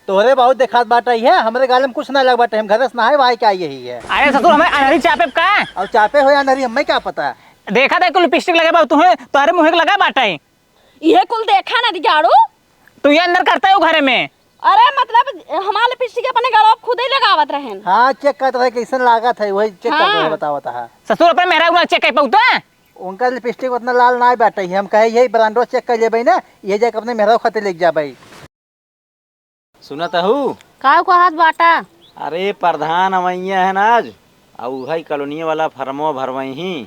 तोहरे बहुत देखात बाटा है, हमरे गाल में कुछ ना लग बाटे, हम घर से नहाए वहां क्या यही है। अरे ससुर हमें अनहरी चापे का है और चापे हो या नरी हमें क्या पता। देखा था लिपस्टिक लगे बाबू तुम्हें तुम्हारे मुँह लगा बाटा है ये कुल देखा ना दिगाड़ू। तू ये अंदर करता है घर में। अरे मतलब हमारे लिपस्टिक अपने गलवा खुद ही लगावत रहन। हाँ चेक करता है कैसन लागत है, वही चेक हाँ। करके बतावता है। ससुर अपने मेहरा गुना चेक कर पाऊँ है उनका लिपस्टिक उतना लाल ना बाटे है, हम कहे यही ब्रांडो चेक कर लेबै ना, ये जाके अपने मेहरा खाते लेके जाबै। सुनत हूँ का को हाथ बाटा। अरे प्रधान अवैया है ना आज और वही कॉलोनी वाला फर्मो भरवाई ही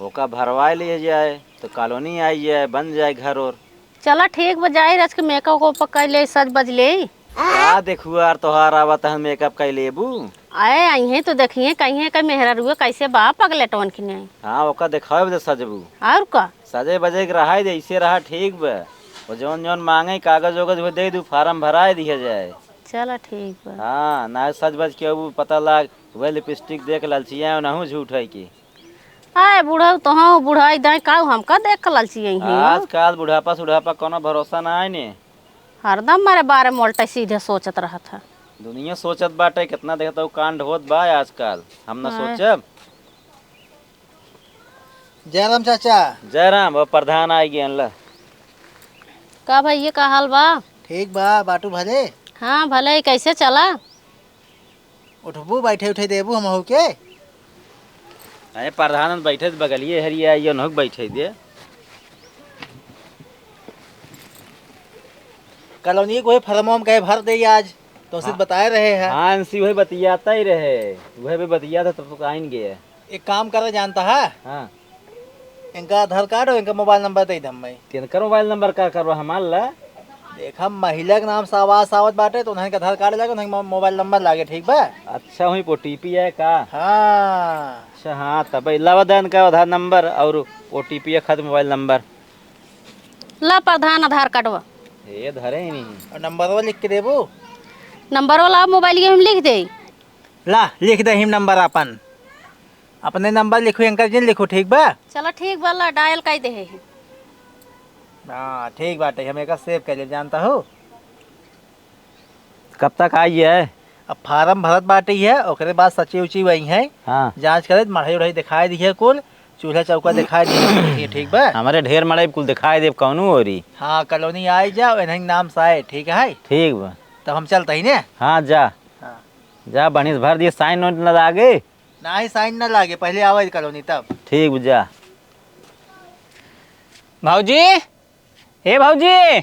ओका भरवा ले जाए तो कॉलोनी आई जाए बन जाए घर। और चला ठीक बजाई रच के मेकअप को पकड़ ले सज बज ले। क्या देखू यार तोहार आवत है मेकअप कर लेबू। आए आई है तो देखिए कहीं कहीं मेहरा रुए कैसे बा पगले टवन की नहीं। हाँ ओका दिखाओ बजे सजबू और का सजे बजे के रहा दे ऐसे रहा ठीक बा। वो जौन जौन मांगे कागज वगज वो दे दू फार्म भरा दिया जाए। चला ठीक बा। हाँ ना सज बज के अब पता लाग वह लिपस्टिक देख ललचिया ना हूँ झूठ है की। आए बूढ़ा तो हाँ बूढ़ा दाई का हमका देख के लालची यही आजकल बुढ़ापा सुढ़ापा कोनो भरोसा ना है ने। हरदम मारे बारे में उल्टा सीधे सोचत रहा था। दुनिया सोचत बाटे कितना देखता हूँ कांड होत बा आजकल, हम ना सोचब। जयराम चाचा। जयराम वो प्रधान आई गए ला। का भाई ये का हाल बा। ठीक बा बाटू भले। हाँ भले कैसे चला। उठबू बैठे उठे देबू हम हो के। अरे प्रधान बैठे बगलिए हरिया ये नहक बैठे दे। कॉलोनी को फर्म हम कहे भर दे आज तो सिर्फ बताए रहे हैं। हाँ अंशी वही बतियाता ही रहे, वह भी बतिया था तब तो आइन गए। एक काम कर जानता है, हाँ इनका आधार कार्ड और इनका मोबाइल नंबर दे दम भाई। तिनकर मोबाइल नंबर का करवा हमार ला। देखा महिला के नाम से आवाज आवत बाटे तो उन्हें आधार कार्ड लागे उन्हें मोबाइल नंबर लागे ठीक बा। अच्छा हुई ओटीपी है का। हाँ अच्छा हाँ तब इलावादन का आधार नंबर और ओटीपी है खत मोबाइल नंबर। ला प्रधान आधार कार्डवा ये धरे ही नहीं। और नंबर वो लिख के देबू। नंबर वाला मोबाइल में लिख दे। ला लिख दे हिम नंबर अपन अपने नंबर लिखो अंकल जी लिखो ठीक बा। चलो ठीक वाला डायल कर दे। हाँ ठीक बाटे हम एक सेव कर ले जानता हो। कब तक आई है। अब फार्म भरत बाटे है ओकरे बाद सची उची वही है। हाँ जांच करे मढ़ाई उढ़ाई दिखाई दी है कुल चूल्हा चौका दिखाई दी ठीक बा। हमारे ढेर मड़े कुल दिखाई दे कौनू हो रही। हाँ कॉलोनी आई जाओ इन्हें नाम से आए ठीक है। ठीक बा तब हम चलते ही ने। हाँ जा हाँ। जा बढ़िया भर दिए साइन नोट न लागे। ना ही साइन न लागे पहले आवाज कॉलोनी तब। ठीक बा जा। भाऊजी हे भाऊजी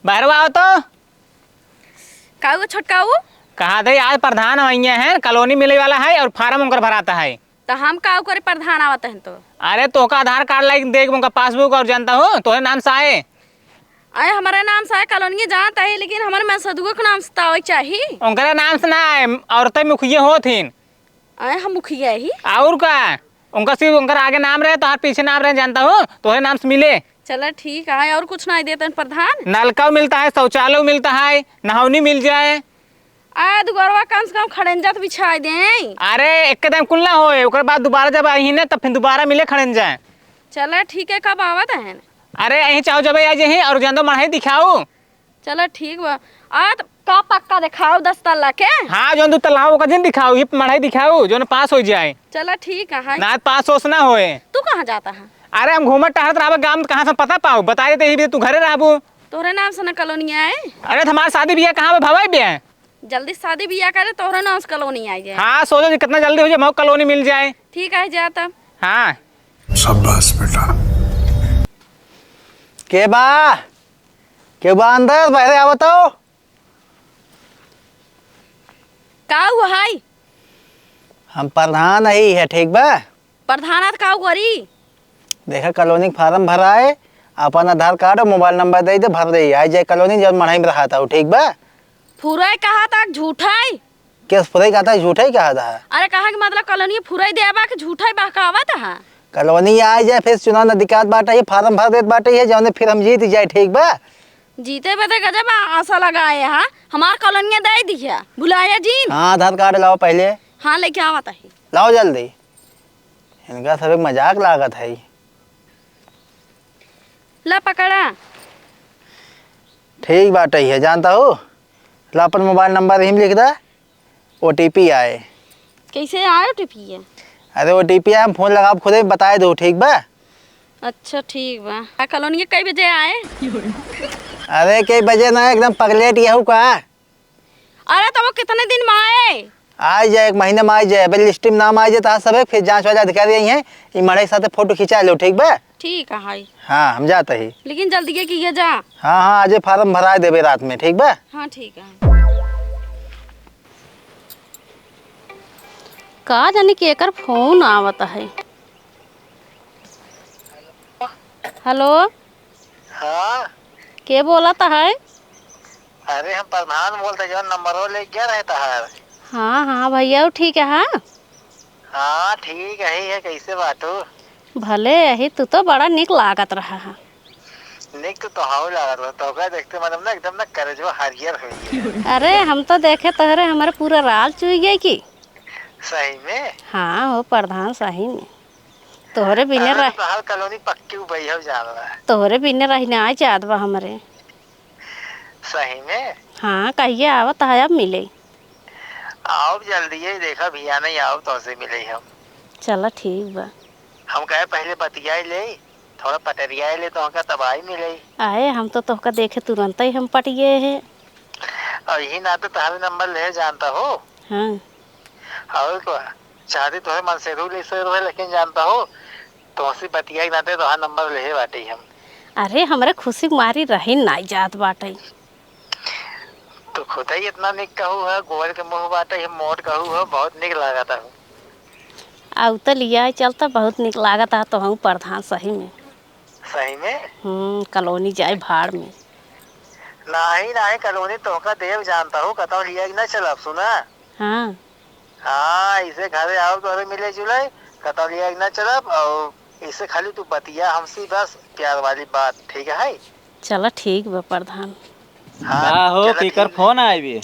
बाहर आओ तो। काऊ छोटकाऊ कहा थे आज प्रधान वही है कॉलोनी मिले वाला है और फार्म उनकर भराता है। तो हम काऊ करे प्रधान आवत हैं तो। अरे तो का आधार कार्ड लाइक देख उनका पासबुक और जानता हूँ तो नाम से आए। अरे हमारे नाम से कॉलोनी जानता है लेकिन हमारे में सदुगो के नाम से तावे चाहिए। उनका नाम से ना आए औरतें मुखिया हो थी। अरे हम मुखिया ही और का उनका सिर्फ उनका आगे नाम रहे तो हर पीछे नाम रहे जानता हूँ तो नाम से मिले। चलो ठीक है और कुछ नहीं देते प्रधान। नलका मिलता है शौचालय मिलता है नहावनी मिल जाए। आ दुगरवा कम से कम खड़ंजा तो बिछा दे। अरे एक कदम कुल ना होए ओकर बाद दोबारा जब आई ना तब फिर दोबारा मिले खड़न जाए। चलो ठीक है कब आवत है। अरे यहीं चाहो जब आ जाए और जान दो मढ़ाई दिखाओ। चलो ठीक बा आ तो का पक्का दिखाओ 10 तल्ला के। हाँ जो तू तलाव का जिन दिखाओ ये मढ़ाई दिखाओ जो पास हो जाए। चलो ठीक है। ना पास होस ना होए। तू कहाँ जाता है। अरे हम घूमत टहरत रहा गाँव में कहाँ से पता पाओ बता देते तू घरे रहबू। तोहरे नाम से न कॉलोनी आए। अरे हमारे शादी बियाह कहाँ पे भवाई भी है। जल्दी शादी बियाह करे तोहरे नाम से कॉलोनी आ जाए। हाँ सोचो कितना जल्दी हो जाए मऊ कॉलोनी मिल जाए। ठीक है जा तब। हाँ शाबाश बेटा। के बा अंदर बाहर आवत हो। का हुआ हाई हम प्रधान ही है ठीक बा। प्रधानत का करी। देखा कॉलोनी फार्म भरा है अपन आधार कार्ड और मोबाइल नंबर दे दे भर दे आई जाए कॉलोनी जब मढ़ाई में रहा था ठीक बा। फुराई कहा था झूठा है। क्या फुराई कहा था झूठा ही कहा था। अरे कहा कि मतलब कॉलोनी फुराई देबा के झूठा ही बहकावत है। कॉलोनी आई जाए फिर चुनाव नदिकात बाटे ये फार्म भर देत बाटे है जौने फिर हम जीत जाए ठीक बा। जीते बते गजब आशा लगाए हाँ हमार कॉलोनिया दे दिया बुलाया जी। हाँ आधार कार्ड लाओ पहले। हाँ लेके आवत है। लाओ जल्दी इनका सब एक मजाक लागत है। ला पकड़ा। ठीक बाटे है जानता हो ला अपन मोबाइल नंबर ही में लिख दा, OTP आए। कैसे आयो टिपी है? अरे OTP आए, हम फोन लगा खुद ही बताए दो, ठीक बा? अच्छा ठीक बा। कॉलोनी कई बजे आए? अरे कई बजे ना, एकदम पगलेट यहू का। अरे तो वो कितने दिन में आए? आ जाए, 1 महीने में आ जाए। अबे लिस्ट में नाम आ जाए तो सब, फिर जांच वाले अधिकारी यही हैं, ये मड़े साथ फोटो खिंचा लो, ठीक बा? ठीक है हाई। हाँ हम जाते ही। लेकिन जल्दी के किया जा। हाँ हाँ, आज फार्म भरा देवे रात में, ठीक बा? हाँ ठीक है। का जाने कि एकर फोन आवत है। हेलो, हाँ। के बोलता है? अरे हम प्रधान बोलते, जो नंबर ले गया रहता है। हाँ हाँ भैया वो ठीक है। हाँ हाँ ठीक है, कैसे बाटू? भले यही, तू तो बड़ा निक लागत रहा है। निक तो हाउ लागत रहा, तो का देखते मतलब ना एकदम ना करजवा हरियर हो गया। अरे हम तो देखे तहरे हमारे पूरा राल चुई गई की। सही में? हाँ हो प्रधान, सही में तोहरे बिने रह, तो हर कॉलोनी पक्की भैया जा रहा है। तोहरे बिने रहने आ चाहत बा हमरे। सही में? हाँ कहिए आवत है, अब मिले। आओ जल्दी ही, देखा भैया नहीं आओ तो से मिले हम। चलो ठीक बा। हम कहे पहले बतिया ले, थोड़ा पटरिया ले तो हमका तबाही मिले। आए हम तो तोहका देखे तुरंत ही हम पट गए हैं। और यही ना तो तुम्हारे नंबर ले जानता हो। हाँ और क्या चाहती तुम्हें मन से रू ले, लेकिन जानता हो तुमसे बतिया ही ना तो तुम्हारा नंबर ले बाटे हम। अरे हमरे खुशी मारी रही नाई जात बाटे। तो खुद ही इतना निक कहू है, गोबर के मुँह बाटे हम मोट कहू है, बहुत निक लागता है। आउ तो लिया चलता, बहुत निक लागत है तो हम प्रधान, सही में। सही में? कॉलोनी जाए भाड़ में। नहीं नहीं, कॉलोनी तो का देव जानता हूँ, कतौ लिया कि ना चला सुना। हाँ हाँ इसे घरे आओ तो अरे मिले जुले, कतौ लिया कि ना चलब, और इसे खाली तू बतिया हमसे बस प्यार वाली बात, ठीक है? चलो ठीक बा प्रधान। का हो चलो केकर ठीक। फोन आए भी?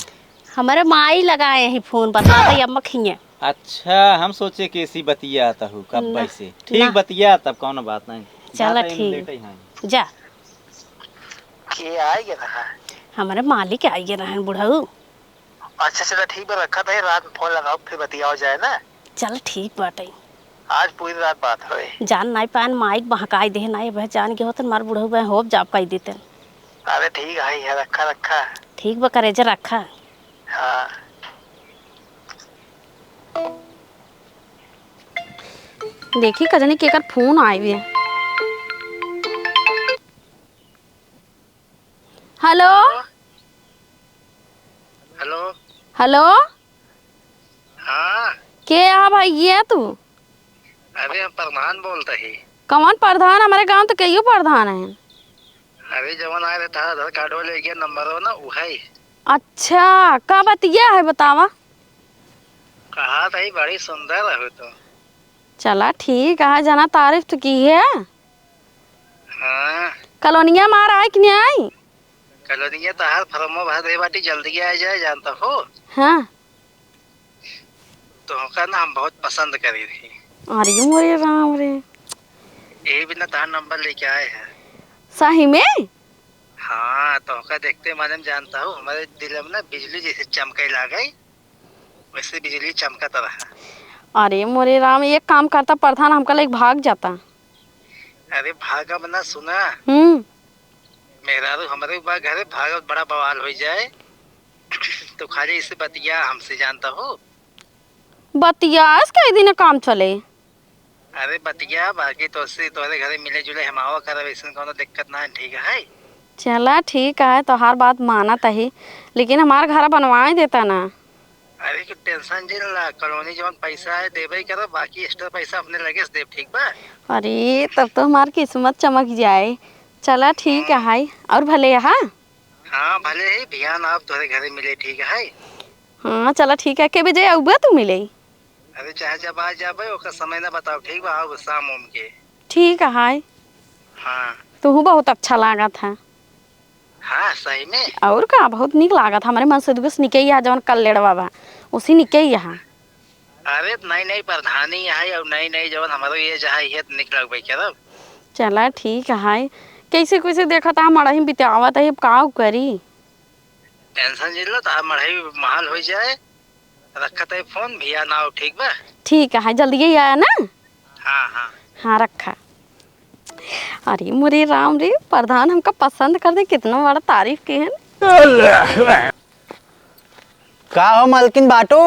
हमारे माई लगाए हैं फोन, बता दे अम्मा खिए। अच्छा, हम सोचे कि इसी बतिया आता हूँ कब ना, वैसे। ना। ठीक बतिया, तब कौन बात नहीं। चलो जाता ही ठीक। लेटे ही हैं। जा, के आएगा ना? हमारे मालिक आइए रहन बुढ़ऊ। अच्छा चलो ठीक है, रखा था, रात में फोन लगाओ फिर बतिया जाए ना। चल ठीक बाटे। आज पूरी रात बात हो। जान नहीं पान माइक बहकाई दे नहीं, वह जान के होतन मार बुढ़ऊ वह होप जाप कही देते। अरे ठीक है, रखा रखा। ठीक बा, करेजा रखा। हाँ देखी कजनी केकर फोन आए हुए। Hello hello. हेलो, हाँ के आ भाई ये तू? अरे हम प्रधान बोलते ही। कौन प्रधान? हमारे गांव तो कईयो प्रधान है। अरे जवन आए था आधार कार्ड ले गया नंबर हो ना वही। अच्छा का बतिया है बतावा। कहा था बड़ी सुंदर है तो। चला ठीक है, जना तारीफ तो की है। हाँ कॉलोनिया मार आए कि नहीं आई? कॉलोनी तो हर फरमो भर बाटी जल्दी आ जाए जानता हो। हाँ तो का ना हम बहुत पसंद करी थी। अरे मोरे राम रे, यही बिना तार नंबर लेके आए हैं। सही में? हाँ तो का देखते मालूम जानता हूँ, हमारे दिल में ना बिजली जैसे चमके ला गई, वैसे बिजली चमकता रहा। अरे मोरे राम, एक काम करता प्रधान, हमका लेके भाग जाता। अरे भागा बना सुना, मेरा तो हमारे घर भागा बड़ा बवाल हो जाए तो खाली इसे बतिया हमसे जानता हो। बतिया कई दिन काम चले। अरे बतिया बाकी तो से तोरे घरे मिले जुले हम आवा कर, वैसे कोनो दिक्कत ना है, ठीक है? चला ठीक है, तो हर बात माना तही, लेकिन हमारा घर बनवा देता ना। अरे कुछ टेंशन जी ला, कॉलोनी जवन पैसा है देवे ही करो, बाकी एक्स्ट्रा पैसा अपने लगे से देव, ठीक बा? अरे तब तो हमारी किस्मत चमक जाए। चला ठीक है हाय, और भले यहाँ। हाँ भले ही ध्यान आप तोरे घरे मिले, ठीक है? हाँ चला ठीक है, के बजे आऊबे तू मिले? अरे चाहे जब आ जाबे ओका समय ना बताओ, ठीक बा? आओ शाम उम के। ठीक है हाय। हाँ तू बहुत अच्छा लगा था। हाँ सही में। और का बहुत निक लगा था, हमारे मन से दुगस निके यहाँ जवन कल्लेड़ बाबा उसी निके यहाँ। अरे नई नई प्रधानी है और नई नई जवन हमारे ये जहाँ ये निकल गई क्या? चला ठीक है हाय। कैसे कैसे देखा था हमारा ही बितावा था, अब का करी। टेंशन जी लो तो मढ़ाई महाल हो जाए। रखा तो फोन भैया ना हो, ठीक बा? ठीक है, जल्दी ही आया ना। हाँ हाँ हाँ रखा। अरे मुरे राम रे, प्रधान हमका पसंद कर दे, कितना बड़ा तारीफ की है। का हो मालकिन बाटू?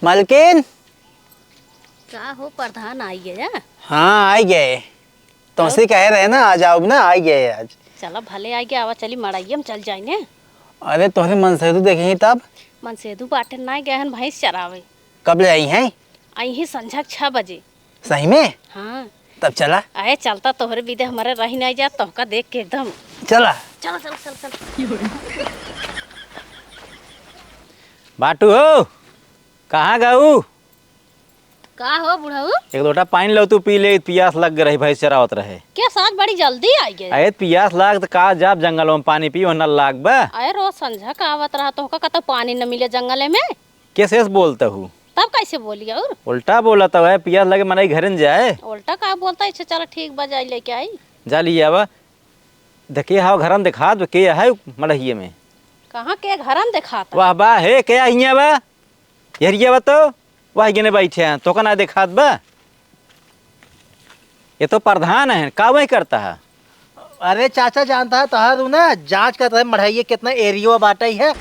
मालकिन क्या हो प्रधान आई गया? हाँ आई गए। तुमसे कह रहे ना आ जाओ ना, आई गए आज। चलो भले आई गया, आवा चली मड़ाइये हम चल जाएंगे। अरे तोहरे मनसेदू देखे तब मनसेदू बाटे ना गए हैं भैंस चरावे। कब ले आई हैं? आई ही संझा 6 बजे। सही में? हाँ तब चला आए चलता तोहरे विदे हमारे रही नहीं जा, तोहका देख के एकदम चला। चलो चल चल चल। बाटू हो, कहाँ गऊ? का हो बुढ़ऊ? एक लोटा पानी लो तू पी ले, पियास लग रही, भैंस चरावत रहे। क्या साथ बड़ी जल्दी आई गए? अरे पियास लाग तो का जाब जंगलों में पानी पी, वरना लाग बा। अरे रोज संझा का आवत रहा, तोहका कतो पानी न मिले जंगले में? कैसे बोलता हूँ? तब कैसे बोलिए? और उल्टा बोला तो है, पियास लगे मनाई घर न जाए। उल्टा का बोलता है? चलो ठीक बजाई लेके आई। जा लिया बा। देखे हाव घर में दिखा दो के है मड़हिए में। कहाँ के घरन दिखाता? वाह बा हे क्या हिया बा? यरिया बा तो वह गिने बैठे हैं तो का ना दिखात बा। ये तो प्रधान है, का वही करता है। अरे चाचा जानता है तोहार ना जांच कर रहे मढ़ाइये कितना एरियो बाटा ही है,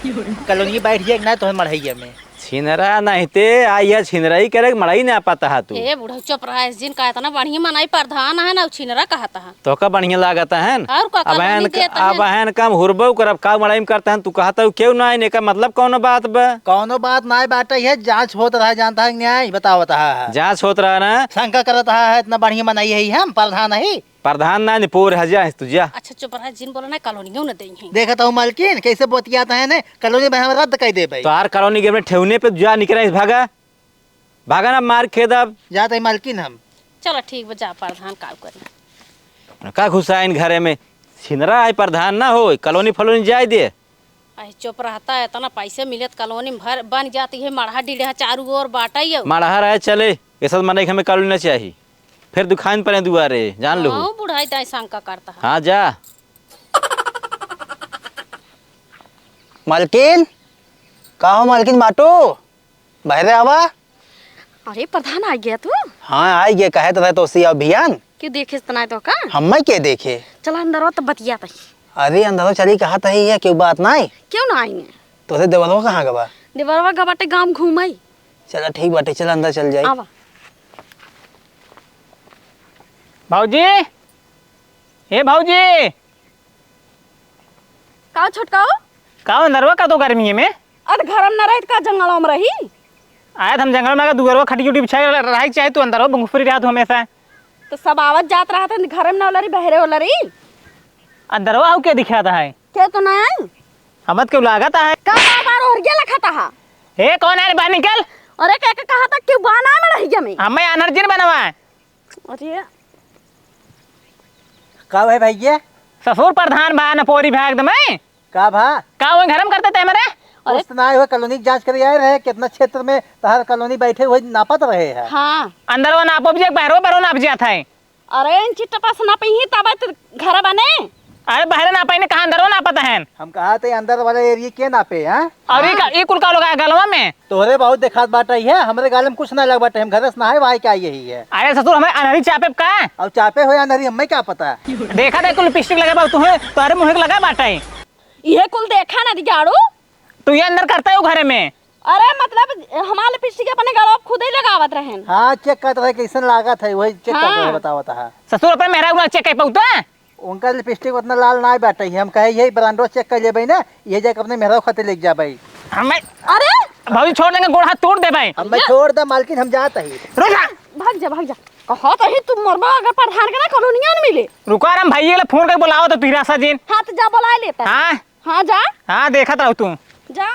कॉलोनी बैठिए ना तो मढ़ाइये में छिनरा नहीं ते आई है, छिनरा ही करे मड़ाई ना पाता है तू। ए बुढ़ऊ चुप रहा, इस दिन का इतना बढ़िया मनाई प्रधान है ना, छिनरा कहता है। तो का बढ़िया लागता है। और का कॉलोनी देता है। अब है कम हुरबो करब का मड़ाई में करता है, तू कहता है क्यों ना आने का मतलब कौन बात बा? कौनो बात ना बाटा ही है, जांच होत रहा जानता है न्याय बताओ है। जांच होत रहा ना, शंका करत है इतना बढ़िया मनाई है हम प्रधान है। प्रधान ना नहीं पोर हजा तू जा। अच्छा चुप रहा, जिन बोला ना कॉलोनियों न देंगे। देखता हूँ मालकिन कैसे बोतियाता है ना, कॉलोनी में हम रद्द कर दे भाई। तो आर कॉलोनी के ठेवने पे जा निकले भागा भागा ना मार खेद। अब जाते है मालकिन हम। चलो ठीक बजा, प्रधान का करना का घुसा इन घरे में, छिनरा है प्रधान ना हो, कॉलोनी फलोनी जाए दे। अरे चुप रहता है, इतना पैसे मिले कॉलोनी में भर बन जाती है, मढ़ा डीढ़ा चारू ओर बाटा ही। माड़ा रहे चले, ये सब मनाई हमें कॉलोनी ना चाहिए, फिर दुकान पर दुआरे जान लो। हाँ बुढ़ाई दाई शंका करता है। हाँ जा। मालकिन का हो मालकिन बाटू? बहरे आवा। अरे प्रधान आ गया तू? हाँ आई गए, कहे तो रहे तो सी अभियान। क्यों देखे इतना तो का? हम के देखे? चला अंदर आओ तो बतिया तही। अरे अंदर चली कहा था है, क्यों बात ना आई? क्यों ना आएंगे? तो देवलवा कहाँ गवा? देवरवा गबाटे गांव घूमाई। चला ठीक बाटे, चल अंदर चल जाए। आवा। भाऊजी, ए भाऊजी, का छोटकाओ? का नरवा का तो गर्मी में? अरे घर में न रही का जंगलों में रही? आया हम जंगल में दुगरवा खटी उटी बिछा रही चाहे तू अंदर हो, बंगुफरी रहा तू हमेशा। तो सब आवत जात रहा था, घर में न लरी बहरे हो लरी। अंदरवा हो क्या दिखाता है? क्या तो ना आई? हमत क्यों लागता है? का बार और गया लखता है? ए कौन है बाहर निकल? अरे क्या कहा था क्यों बाना में रही में? हमें एनर्जी बनवा है। अरे का है भैया? ससुर प्रधान बा न पोरी भाग दम का भा? का वो घर में करते थे मेरे? अरे ना हुआ कॉलोनी जांच कर आए रहे, कितना क्षेत्र में तहार कॉलोनी बैठे हुए नापत रहे हैं। हाँ अंदरवा नापो भी बहरो बहरो नाप जाता है। अरे इन चिट्टा से नापी ही तब तो घर बने। अरे बहरे नापाई ने कहा अंदरवा नापता है। हम कहा थे अंदर वाले एरिया के नापे हैं। और ये कुल का लोग गलवा में तोहरे बहुत दिखात बाटा ही है, हमारे गाल में कुछ ना लग बाटे, हम घर से नहाए वहां क्या यही है। अरे ससुर हमें अनहरी चापे का अब चापे हो या नरी हमें क्या पता। देखा था कुल लिपस्टिक लगा तुम्हें तुम्हारे मुँह लगा बाटा है। ये कुल देखा ना दिगाड़ू? तू ये अंदर करता है घर में? अरे मतलब हमारे लिपस्टिक अपने गलवा खुद ही लगावत रहे। हाँ चेक करते रहे कैसे लागत है, वही चेक कर रहे बतावता है। ससुर अपने मेहरा गुना चेक कर पाऊता है। उनका लिपस्टिक उतना लाल ना बैठे है, हम कहे यही ब्रांडो चेक कर ले ना, ये जाकर अपने मेहरा खाते लेके जा भाई। हमें अरे भाभी छोड़ देंगे, गोड़ हाथ तोड़ दे भाई। हम छोड़ दे मालकिन, हम जाते ही। भाग जा भाग जा। कहो तो ही तुम मरबा अगर प्रधान के ना कॉलोनिया न मिले। रुको आराम भाई ये फोन कर बुलाओ तो पीरा सा जीन। हाँ तो जा बुला लेता। हाँ हाँ जा। हाँ देखा था तू जा।